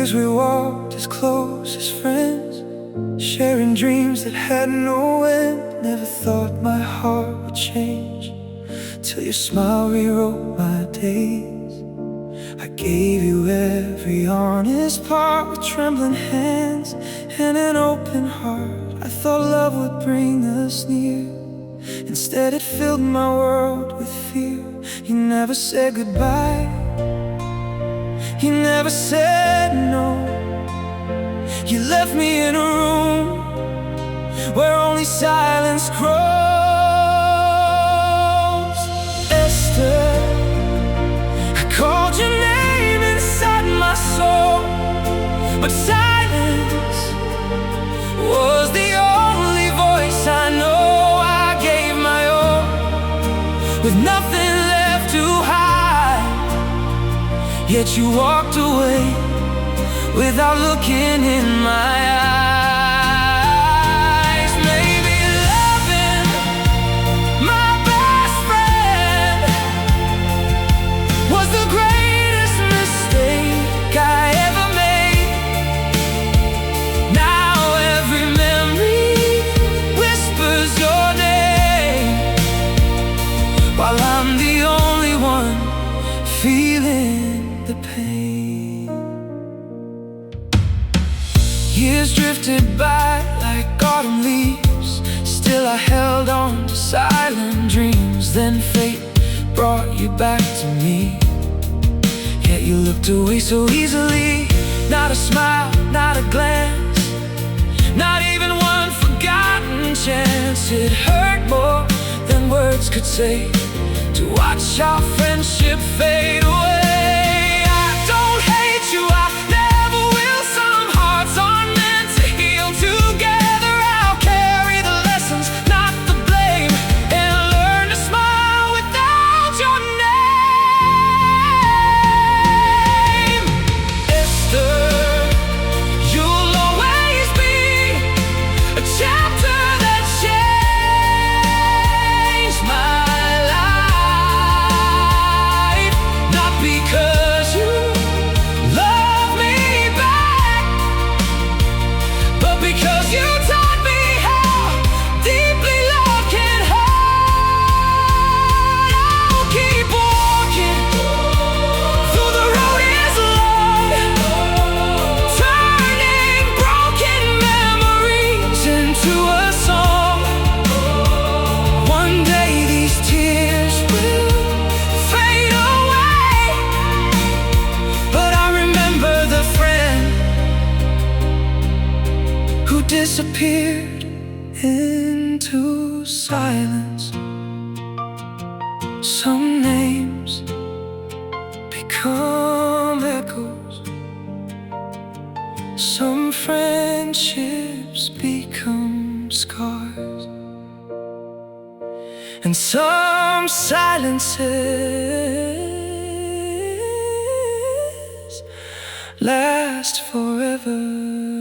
years we walked as close as friends, sharing dreams that had no end. Never thought my heart would change, till your smile rewrote my days. I gave you every honest part, with trembling hands and an open heart. I thought love would bring us near, instead it filled my world with fear. You never said goodbye, you never said no. You left me in a room where only silence grows. Esther, I called your name inside my soul, but silence was the only voice I know. I gave my all, with nothing left to hide, yet you walked away without looking in my eyes. Maybe loving my best friend was the greatest mistake I ever made. Now every memory whispers your name, while I'm the only one feeling the pain. Years drifted by like autumn leaves, still I held on to silent dreams. Then fate brought you back to me, yet you looked away so easily. Not a smile, not a glance, not even one forgotten chance. It hurt more than words could say, to watch our friendship fade away. I don't hate you, I never will. Some hearts aren't meant to heal together. I'll carry the lessons, not the blame, and learn to smile without your name. Esther, you'll always be a chapter that changed my life. Not because you love me back, but because you taught me how deeply love can hurt. I'll keep walking through the road is long, turning broken memories into a song. One day these tears will fade away, but I remember the friend who disappeared into silence. Some names become echoes, some friendships become scars, and some silences last forever.